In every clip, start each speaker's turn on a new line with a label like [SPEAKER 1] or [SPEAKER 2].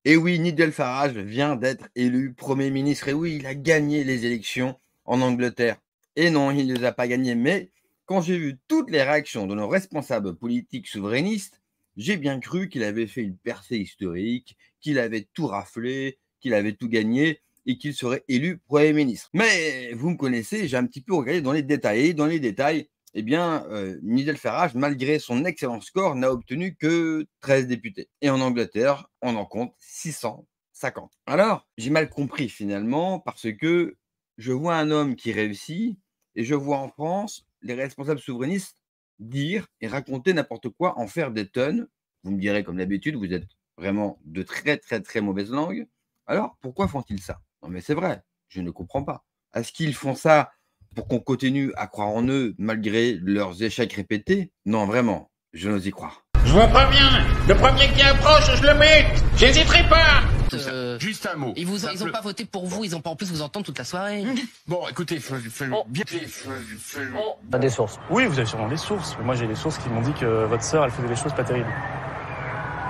[SPEAKER 1] Et oui, Nigel Farage vient d'être élu Premier ministre. Et oui, il a gagné les élections en Angleterre. Et non, il ne les a pas gagnées. Mais quand j'ai vu toutes les réactions de nos responsables politiques souverainistes, j'ai bien cru qu'il avait fait une percée historique, qu'il avait tout raflé, qu'il avait tout gagné et qu'il serait élu Premier ministre. Mais vous me connaissez, j'ai un petit peu regardé dans les détails. Et dans les détails, eh bien, Nigel Farage, malgré son excellent score, n'a obtenu que 13 députés. Et en Angleterre, on en compte 650. Alors, j'ai mal compris finalement, parce que je vois un homme qui réussit, et je vois en France les responsables souverainistes dire et raconter n'importe quoi, en faire des tonnes. Vous me direz, comme d'habitude, vous êtes vraiment de très, très, très mauvaise langue. Alors, pourquoi font-ils ça? Non, mais c'est vrai, je ne comprends pas. Est-ce qu'ils font ça pour qu'on continue à croire en eux malgré leurs échecs répétés? Non, vraiment, je n'ose y croire.
[SPEAKER 2] Je vous préviens, le premier qui approche, je le bute. J'hésiterai pas.
[SPEAKER 3] Juste un mot.
[SPEAKER 4] Ils ont pas voté pour vous, ils ont pas en plus vous entendre toute la soirée.
[SPEAKER 3] Bon, écoutez, bien.
[SPEAKER 5] Pas des sources. Oui, vous avez sûrement des sources. Moi, j'ai des sources qui m'ont dit que votre sœur, elle faisait des choses pas terribles.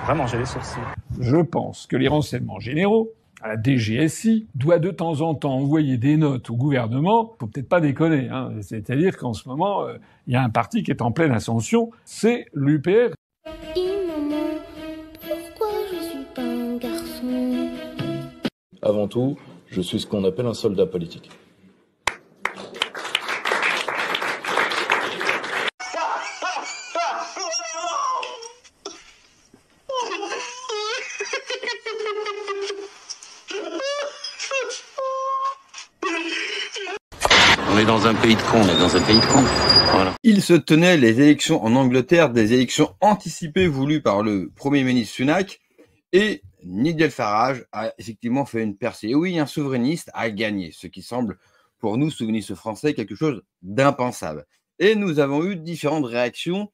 [SPEAKER 5] Vraiment, j'ai des sources.
[SPEAKER 6] Je pense que les renseignements généraux, à la DGSI, doit de temps en temps envoyer des notes au gouvernement. Faut peut-être pas déconner, hein. C'est-à-dire qu'en ce moment, il y a un parti qui est en pleine ascension, c'est l'UPR.
[SPEAKER 7] Maman, pourquoi je suis pas un garçon?
[SPEAKER 8] Avant tout, je suis ce qu'on appelle un soldat politique.
[SPEAKER 9] On est dans un pays de cons, on est dans un pays de cons. Voilà.
[SPEAKER 1] Il se tenait les élections en Angleterre, des élections anticipées voulues par le Premier ministre Sunak, et Nigel Farage a effectivement fait une percée. Et oui, un souverainiste a gagné, ce qui semble pour nous, souverainistes français, quelque chose d'impensable. Et nous avons eu différentes réactions,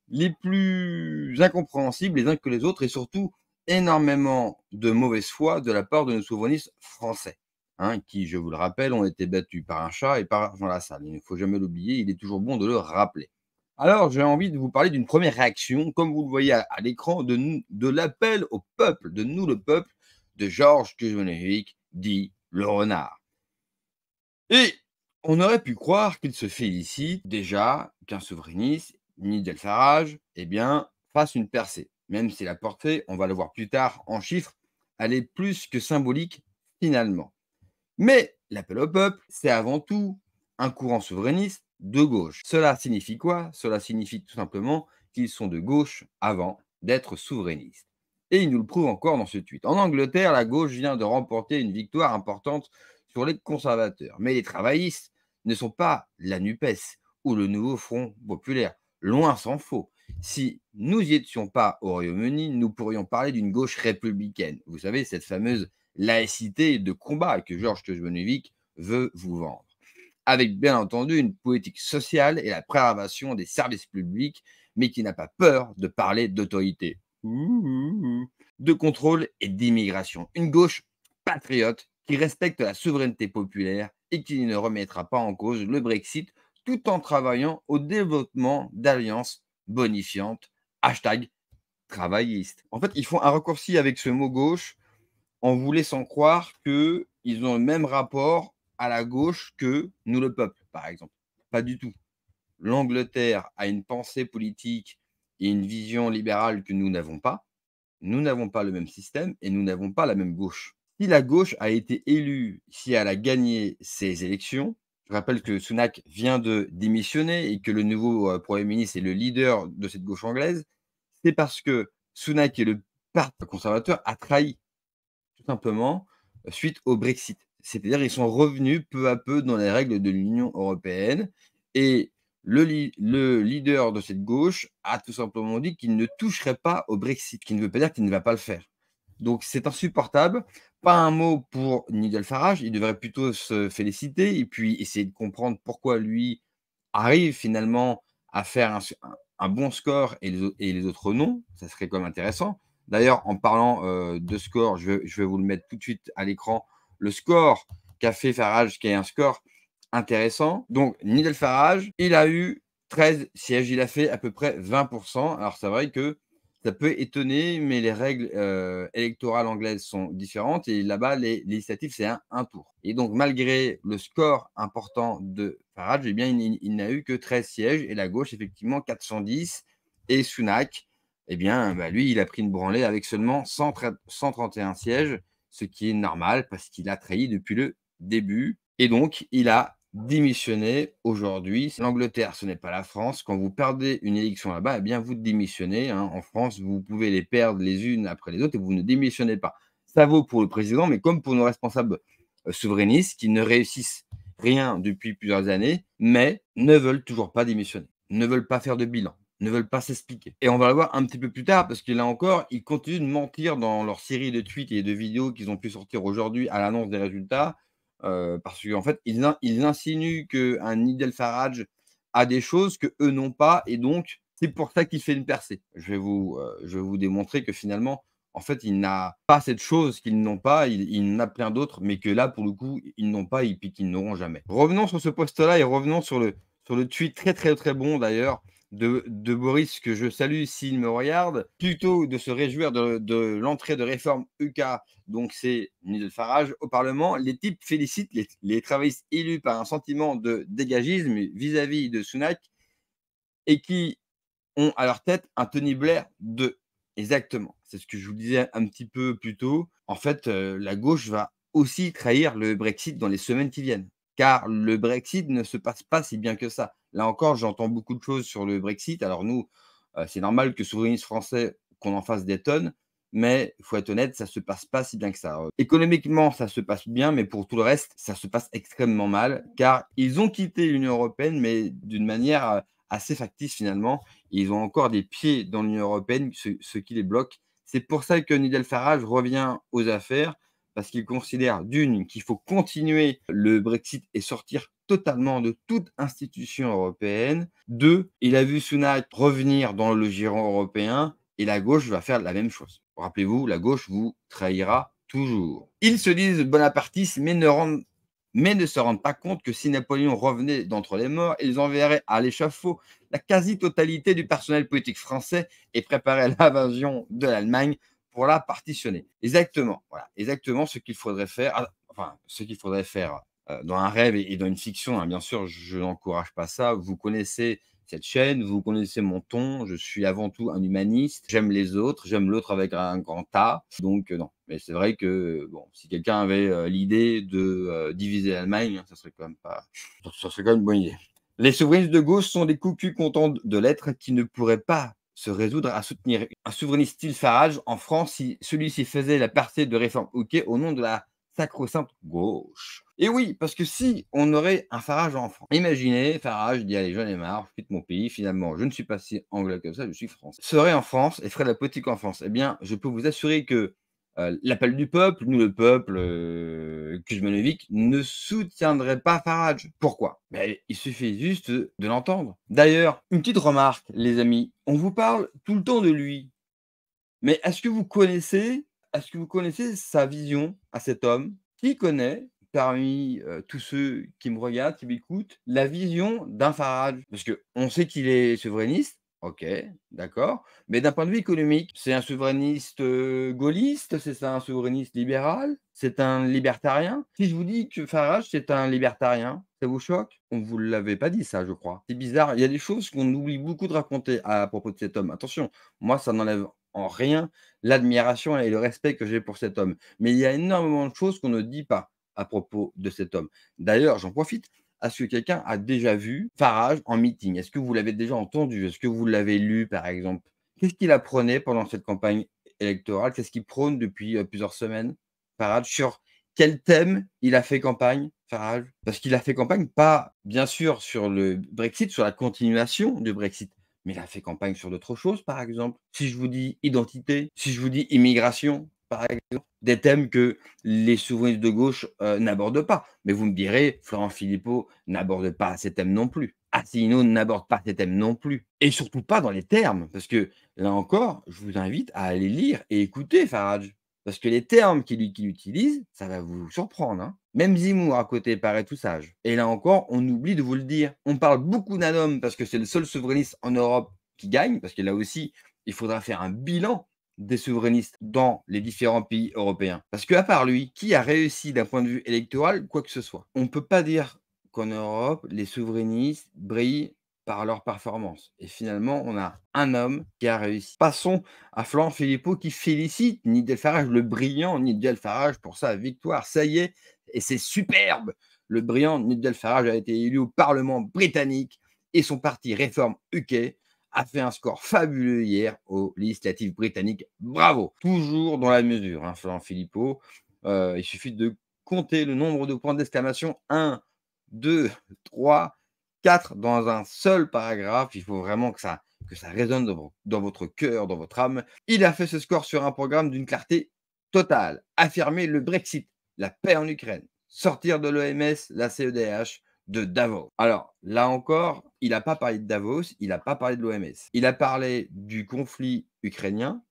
[SPEAKER 1] les plus incompréhensibles les uns que les autres, et surtout énormément de mauvaise foi de la part de nos souverainistes français. Qui, je vous le rappelle, ont été battus par un chat et par Jean Lassalle. Il ne faut jamais l'oublier, il est toujours bon de le rappeler. Alors, j'ai envie de vous parler d'une première réaction, comme vous le voyez à l'écran, de l'appel au peuple, de nous le peuple, de Georges Kujmanovic, dit le renard. Et on aurait pu croire qu'il se félicite déjà qu'un souverainiste, Nigel Farage, eh bien, fasse une percée. Même si la portée, on va le voir plus tard en chiffres, elle est plus que symbolique finalement. Mais l'appel au peuple, c'est avant tout un courant souverainiste de gauche. Cela signifie quoi? Cela signifie tout simplement qu'ils sont de gauche avant d'être souverainistes. Et ils nous le prouvent encore dans ce tweet. En Angleterre, la gauche vient de remporter une victoire importante sur les conservateurs. Mais les travaillistes ne sont pas la NUPES ou le nouveau Front populaire. Loin s'en faut. Si nous n'y étions pas au Royaume-Uni, nous pourrions parler d'une gauche républicaine. Vous savez, cette fameuse laïcité de combat que Georges Kujmanovic veut vous vendre. Avec bien entendu une politique sociale et la préservation des services publics, mais qui n'a pas peur de parler d'autorité, de contrôle et d'immigration. Une gauche patriote qui respecte la souveraineté populaire et qui ne remettra pas en cause le Brexit tout en travaillant au développement d'alliances bonifiantes. Hashtag travailliste. En fait, ils font un raccourci avec ce mot gauche en vous laissant croire qu'ils ont le même rapport à la gauche que nous, le peuple, par exemple. Pas du tout. L'Angleterre a une pensée politique et une vision libérale que nous n'avons pas. Nous n'avons pas le même système et nous n'avons pas la même gauche. Si la gauche a été élue, si elle a gagné ces élections, je rappelle que Sunak vient de démissionner et que le nouveau Premier ministre est le leader de cette gauche anglaise, c'est parce que Sunak et le Parti conservateur a trahi tout simplement suite au Brexit. C'est-à-dire ils sont revenus peu à peu dans les règles de l'Union européenne et le leader de cette gauche a tout simplement dit qu'il ne toucherait pas au Brexit, qui ne veut pas dire qu'il ne va pas le faire. Donc c'est insupportable. Pas un mot pour Nigel Farage, il devrait plutôt se féliciter et puis essayer de comprendre pourquoi lui arrive finalement à faire un bon score et les autres non. Ça serait quand même intéressant. D'ailleurs, en parlant de score, je vais vous le mettre tout de suite à l'écran. Le score qu'a fait Farage, qui est un score intéressant. Donc, Nigel Farage, il a eu 13 sièges. Il a fait à peu près 20%. Alors, c'est vrai que Ça peut étonner, mais les règles électorales anglaises sont différentes et là-bas, les législatives, c'est un tour. Et donc, malgré le score important de Farage, eh bien, il n'a eu que 13 sièges et la gauche, effectivement, 410. Et Sunak, eh bien, lui, il a pris une branlée avec seulement 131 sièges, ce qui est normal parce qu'il a trahi depuis le début. Et donc, il a démissionner aujourd'hui. L'Angleterre, ce n'est pas la France. Quand vous perdez une élection là-bas, eh bien, vous démissionnez. En France, vous pouvez les perdre les unes après les autres et vous ne démissionnez pas. Ça vaut pour le président, mais comme pour nos responsables souverainistes qui ne réussissent rien depuis plusieurs années, mais ne veulent toujours pas démissionner, ne veulent pas faire de bilan, ne veulent pas s'expliquer. Et on va le voir un petit peu plus tard, parce que là encore, ils continuent de mentir dans leur série de tweets et de vidéos qu'ils ont pu sortir aujourd'hui à l'annonce des résultats. Parce qu'en fait, ils insinuent qu'un Nigel Farage a des choses qu'eux n'ont pas, et donc c'est pour ça qu'il fait une percée. Je vais vous démontrer que finalement, en fait, il n'a pas cette chose qu'ils n'ont pas, il en a plein d'autres, mais que là, pour le coup, ils n'ont pas et puis qu'ils n'auront jamais. Revenons sur ce poste-là et revenons sur le tweet très, très, très bon d'ailleurs de Boris, que je salue s'il me regarde. Plutôt de se réjouir de l'entrée de réforme UK, donc c'est Nigel Farage, au Parlement, les types félicitent les travaillistes élus par un sentiment de dégagisme vis-à-vis de Sunak et qui ont à leur tête un Tony Blair 2. Exactement, c'est ce que je vous disais un petit peu plus tôt. En fait, la gauche va aussi trahir le Brexit dans les semaines qui viennent, car le Brexit ne se passe pas si bien que ça. Là encore, j'entends beaucoup de choses sur le Brexit. Alors nous, c'est normal que souverainistes français, qu'on en fasse des tonnes, mais il faut être honnête, ça ne se passe pas si bien que ça. Économiquement, ça se passe bien, mais pour tout le reste, ça se passe extrêmement mal, car ils ont quitté l'Union européenne, mais d'une manière assez factice finalement. Ils ont encore des pieds dans l'Union européenne, ce qui les bloque. C'est pour ça que Nigel Farage revient aux affaires, parce qu'il considère d'une qu'il faut continuer le Brexit et sortir totalement de toute institution européenne. Deux, il a vu Sunak revenir dans le giron européen et la gauche va faire la même chose. Rappelez-vous, la gauche vous trahira toujours. Ils se disent bonapartistes, mais ne se rendent pas compte que si Napoléon revenait d'entre les morts, ils enverraient à l'échafaud la quasi-totalité du personnel politique français et préparaient l'invasion de l'Allemagne pour la partitionner. Exactement, voilà, exactement ce qu'il faudrait faire, dans un rêve et dans une fiction. Bien sûr, je n'encourage pas ça. Vous connaissez cette chaîne, vous connaissez mon ton. Je suis avant tout un humaniste. J'aime les autres, j'aime l'autre avec un grand A. Donc non, mais c'est vrai que bon, si quelqu'un avait l'idée de diviser l'Allemagne, ça serait quand même une bonne idée. Les souverainistes de gauche sont des cocus contents de l'être qui ne pourraient pas se résoudre à soutenir un souverainiste style Farage en France si celui-ci faisait la percée de réforme OK au nom de la sacro-sainte gauche. Et oui, parce que si on aurait un Farage en France, imaginez, Farage dit allez, j'en ai marre, je quitte mon pays, finalement, je ne suis pas si anglais que ça, je suis français. Serait en France et ferait de la politique en France. Eh bien, je peux vous assurer que l'appel du peuple, nous le peuple, Kuzmanovic, ne soutiendrait pas Farage. Pourquoi? Il suffit juste de l'entendre. D'ailleurs, une petite remarque, les amis, on vous parle tout le temps de lui. Mais est-ce que vous connaissez sa vision à cet homme? Qui connaît, parmi tous ceux qui me regardent, qui m'écoutent, la vision d'un Farage? Parce qu'on sait qu'il est souverainiste. OK, d'accord. Mais d'un point de vue économique, c'est un souverainiste gaulliste? C'est un souverainiste libéral? C'est un libertarien? Si je vous dis que Farage, c'est un libertarien, ça vous choque? On ne vous l'avait pas dit ça, je crois. C'est bizarre. Il y a des choses qu'on oublie beaucoup de raconter à propos de cet homme. Attention, moi, ça n'enlève en rien l'admiration et le respect que j'ai pour cet homme. Mais il y a énormément de choses qu'on ne dit pas à propos de cet homme. D'ailleurs, j'en profite. Est-ce que quelqu'un a déjà vu Farage en meeting? Est-ce que vous l'avez déjà entendu? Est-ce que vous l'avez lu, par exemple? Qu'est-ce qu'il apprenait pendant cette campagne électorale? Qu'est-ce qu'il prône depuis plusieurs semaines, Farage? Sur quel thème il a fait campagne, Farage? Parce qu'il a fait campagne, pas bien sûr sur le Brexit, sur la continuation du Brexit, mais il a fait campagne sur d'autres choses, par exemple. Si je vous dis identité, si je vous dis immigration, par exemple, des thèmes que les souverainistes de gauche n'abordent pas. Mais vous me direz, Florent Philippot n'aborde pas ces thèmes non plus. Asselineau n'aborde pas ces thèmes non plus. Et surtout pas dans les termes. Parce que là encore, je vous invite à aller lire et écouter Farage. Parce que les termes qu'il utilise, ça va vous surprendre. Hein. Même Zemmour à côté paraît tout sage. Et là encore, on oublie de vous le dire. On parle beaucoup d'un homme parce que c'est le seul souverainiste en Europe qui gagne, parce que là aussi, il faudra faire un bilan des souverainistes dans les différents pays européens. Parce qu'à part lui, qui a réussi d'un point de vue électoral quoi que ce soit? On ne peut pas dire qu'en Europe, les souverainistes brillent par leur performance. Et finalement, on a un homme qui a réussi. Passons à Florent Philippot qui félicite Nigel Farage, le brillant Nigel Farage, pour sa victoire. Ça y est, et c'est superbe. Le brillant Nigel Farage a été élu au Parlement britannique et son parti Reform UK a fait un score fabuleux hier aux législatives britanniques. Bravo! Toujours dans la mesure, hein, Florent Philippot. Il suffit de compter le nombre de points d'exclamation. 1, 2, 3, 4 dans un seul paragraphe. Il faut vraiment que ça résonne dans votre cœur, dans votre âme. Il a fait ce score sur un programme d'une clarté totale. Affirmer le Brexit, la paix en Ukraine, sortir de l'OMS, la CEDH, de Davos. Alors, là encore, il n'a pas parlé de Davos, il n'a pas parlé de l'OMS. Il a parlé du conflit ukrainien,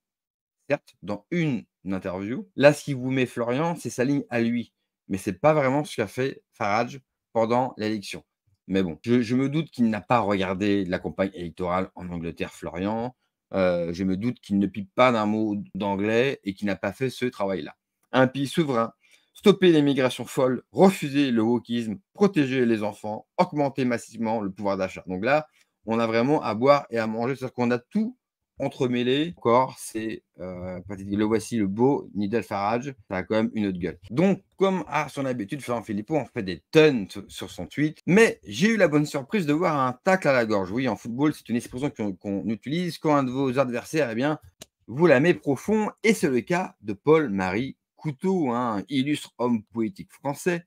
[SPEAKER 1] certes, dans une interview. Là, ce qui vous met Florian, c'est sa ligne à lui. Mais ce n'est pas vraiment ce qu'a fait Farage pendant l'élection. Mais bon, je me doute qu'il n'a pas regardé la campagne électorale en Angleterre, Florian. Je me doute qu'il ne pipe pas d'un mot d'anglais et qu'il n'a pas fait ce travail-là. Un pays souverain, stopper les migrations folles, refuser le wokisme, protéger les enfants, augmenter massivement le pouvoir d'achat. Donc là, on a vraiment à boire et à manger, c'est-à-dire qu'on a tout entremêlé. Encore, c'est le voici le beau Nigel Farage, ça a quand même une autre gueule. Donc, comme à son habitude, Florent Philippot en fait des tonnes sur son tweet, mais j'ai eu la bonne surprise de voir un tacle à la gorge. Oui, en football, c'est une expression qu'on utilise quand un de vos adversaires, eh bien, vous la met profond, et c'est le cas de Paul-Marie Couteau, un illustre homme politique français,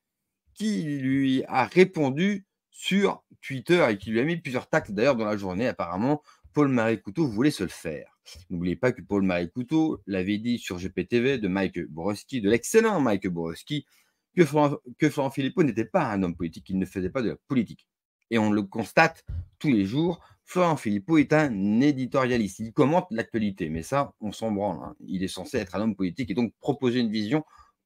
[SPEAKER 1] qui lui a répondu sur Twitter et qui lui a mis plusieurs tacles d'ailleurs dans la journée. Apparemment, Paul-Marie Couteau voulait se le faire. N'oubliez pas que Paul-Marie Couteau l'avait dit sur GPTV de Mike Borowski, de l'excellent Mike Borowski, que Florent Philippot n'était pas un homme politique, qu'il ne faisait pas de la politique. Et on le constate tous les jours, Florent Philippot est un éditorialiste. Il commente l'actualité, mais ça, on s'en branle, hein. Il est censé être un homme politique et donc proposer une vision,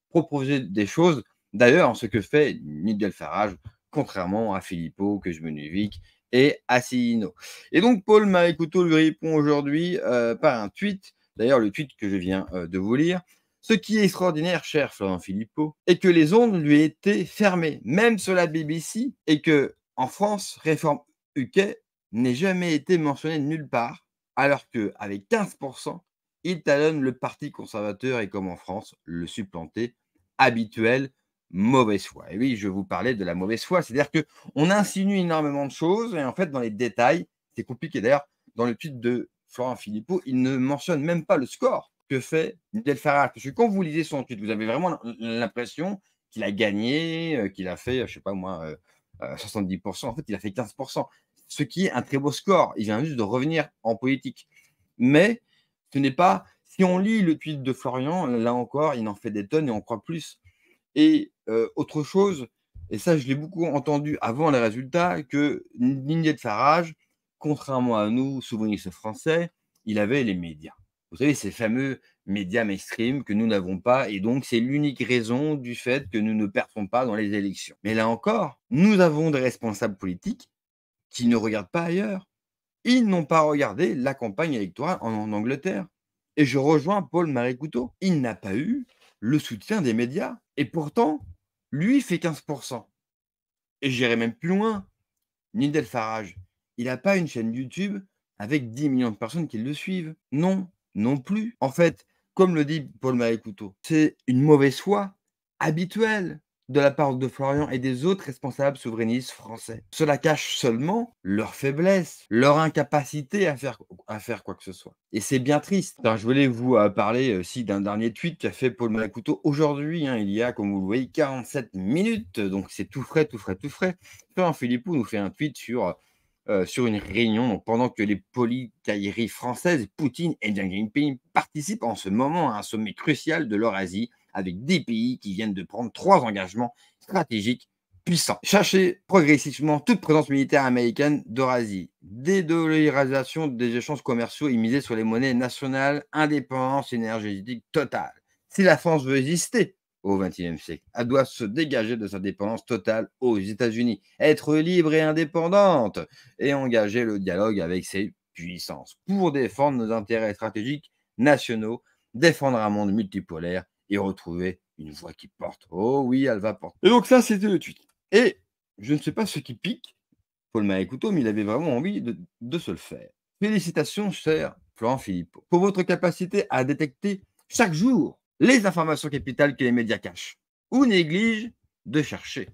[SPEAKER 1] proposer des choses. D'ailleurs, ce que fait Nigel Farage, contrairement à Philippot, que je me nuvique, et Asselineau. Et donc, Paul-Marie Couteau lui répond aujourd'hui par un tweet, d'ailleurs le tweet que je viens de vous lire. Ce qui est extraordinaire, cher Florent Philippot, est que les ondes lui étaient fermées, même sur la BBC, et que en France, Reform UK n'ait jamais été mentionné nulle part, alors qu'avec 15%, il talonne le parti conservateur et comme en France, le supplanté habituel mauvaise foi. Et oui, je vous parlais de la mauvaise foi, c'est-à-dire qu'on insinue énormément de choses et en fait, dans les détails, c'est compliqué. D'ailleurs, dans le tweet de Florent Philippot, il ne mentionne même pas le score que fait Nigel Farage. Parce que quand vous lisez son tweet, vous avez vraiment l'impression qu'il a gagné, qu'il a fait, je ne sais pas moi, 70%. En fait, il a fait 15%, ce qui est un très beau score. Il vient juste de revenir en politique. Mais ce n'est pas... Si on lit le tweet de Florian, là encore, il en fait des tonnes et on croit plus. Et autre chose, et ça je l'ai beaucoup entendu avant les résultats, que Nigel Farage, contrairement à nous, souverainistes français, il avait les médias. Vous savez, ces fameux médias mainstream que nous n'avons pas, et donc c'est l'unique raison du fait que nous ne perdons pas dans les élections. Mais là encore, nous avons des responsables politiques qui ne regardent pas ailleurs. Ils n'ont pas regardé la campagne électorale en Angleterre. Et je rejoins Paul-Marie Couteau. Il n'a pas eu le soutien des médias. Et pourtant, lui fait 15%. Et j'irai même plus loin. Nigel Farage, il n'a pas une chaîne YouTube avec 10 millions de personnes qui le suivent. Non, non plus. En fait, comme le dit Paul-Marie Couteau, c'est une mauvaise foi habituelle de la part de Florian et des autres responsables souverainistes français. Cela cache seulement leur faiblesse, leur incapacité à faire quoi que ce soit. Et c'est bien triste. Alors, je voulais vous parler aussi d'un dernier tweet qu'a fait Paul-Marie Couteau aujourd'hui. Il y a, comme vous le voyez, 47 minutes. Donc, c'est tout frais, tout frais, tout frais. Florent Philippot nous fait un tweet sur une réunion. Donc, pendant que les polycailleries françaises, Poutine et Xi Jinping participent en ce moment à un sommet crucial de l'Eurasie, avec des pays qui viennent de prendre 3 engagements stratégiques puissants. Chercher progressivement toute présence militaire américaine d'Eurasie, dédollarisation des échanges commerciaux et miser sur les monnaies nationales, indépendance énergétique totale. Si la France veut exister au XXIe siècle, elle doit se dégager de sa dépendance totale aux États-Unis, être libre et indépendante et engager le dialogue avec ses puissance pour défendre nos intérêts stratégiques nationaux, défendre un monde multipolaire et retrouver une voix qui porte. Oh oui, elle va porter. Et donc ça, c'était le tweet. Et je ne sais pas ce qui pique Paul Maïkouto, mais il avait vraiment envie de se le faire. Félicitations, cher Florent Philippot, pour votre capacité à détecter chaque jour les informations capitales que les médias cachent ou négligent de chercher.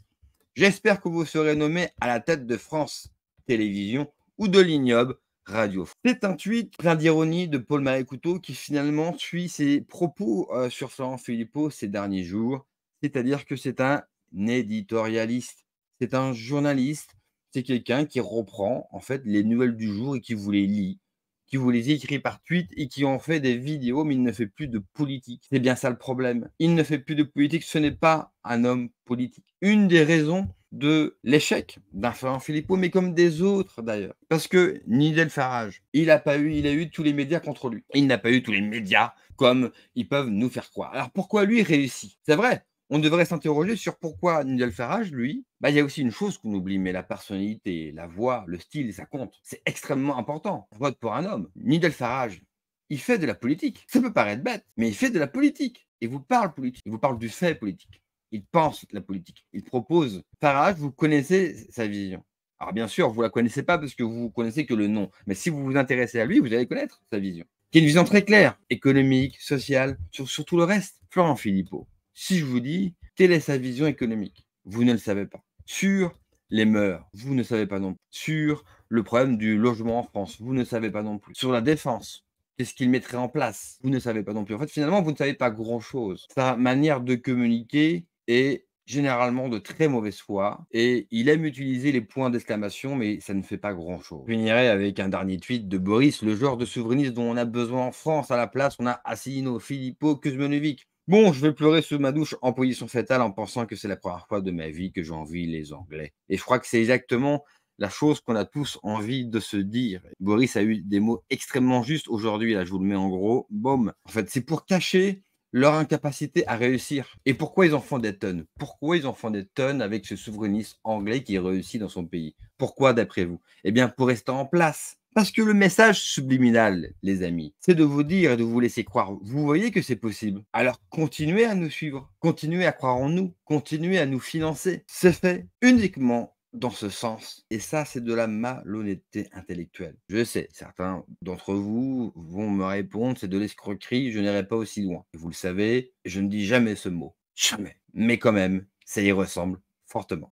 [SPEAKER 1] J'espère que vous serez nommé à la tête de France Télévisions ou de l'ignoble Radio. C'est un tweet plein d'ironie de Paul Maïkouto qui finalement suit ses propos sur Florent Philippot ces derniers jours. C'est-à-dire que c'est un éditorialiste, c'est un journaliste, c'est quelqu'un qui reprend en fait les nouvelles du jour et qui vous les lit, qui vous les écrit par tweet et qui en fait des vidéos, mais il ne fait plus de politique. C'est bien ça le problème. Il ne fait plus de politique, ce n'est pas un homme politique. Une des raisons de l'échec d'un Florent Philippot, mais comme des autres d'ailleurs. Parce que Nigel Farage, il a eu tous les médias contre lui. Il n'a pas eu tous les médias comme ils peuvent nous faire croire. Alors pourquoi lui réussit? C'est vrai, on devrait s'interroger sur pourquoi Nigel Farage, lui, il y a aussi une chose qu'on oublie, mais la personnalité, la voix, le style, ça compte. C'est extrêmement important. On vote pour un homme. Nigel Farage, il fait de la politique. Ça peut paraître bête, mais il fait de la politique. Il vous parle politique. Il vous parle du fait politique. Il pense la politique. Il propose. Farage, vous connaissez sa vision. Alors bien sûr, vous ne la connaissez pas parce que vous ne connaissez que le nom. Mais si vous vous intéressez à lui, vous allez connaître sa vision. Qui est une vision très claire, économique, sociale, sur tout le reste. Florent Philippot, si je vous dis quelle est sa vision économique, vous ne le savez pas. Sur les mœurs, vous ne savez pas non plus. Sur le problème du logement en France, vous ne savez pas non plus. Sur la défense, qu'est-ce qu'il mettrait en place, vous ne savez pas non plus. En fait, finalement, vous ne savez pas grand-chose. Sa manière de communiquer est généralement de très mauvaise foi et il aime utiliser les points d'exclamation, mais ça ne fait pas grand-chose. Je finirai avec un dernier tweet de Boris, le genre de souverainiste dont on a besoin en France. À la place, on a Asselineau, Philippot, Kuzmanovic. Bon, je vais pleurer sous ma douche en position fétale en pensant que c'est la première fois de ma vie que j'envie les Anglais. Et je crois que c'est exactement la chose qu'on a tous envie de se dire. Boris a eu des mots extrêmement justes aujourd'hui, là je vous le mets en gros, boum. En fait, c'est pour cacher leur incapacité à réussir. Et pourquoi ils en font des tonnes? Pourquoi ils en font des tonnes avec ce souverainiste anglais qui réussit dans son pays? Pourquoi d'après vous? Eh bien, pour rester en place. Parce que le message subliminal, les amis, c'est de vous dire et de vous laisser croire. Vous voyez que c'est possible. Alors continuez à nous suivre, continuez à croire en nous, continuez à nous financer. C'est fait uniquement dans ce sens. Et ça, c'est de la malhonnêteté intellectuelle. Je sais, certains d'entre vous vont me répondre, c'est de l'escroquerie, je n'irai pas aussi loin. Et vous le savez, je ne dis jamais ce mot. Jamais. Mais quand même, ça y ressemble fortement.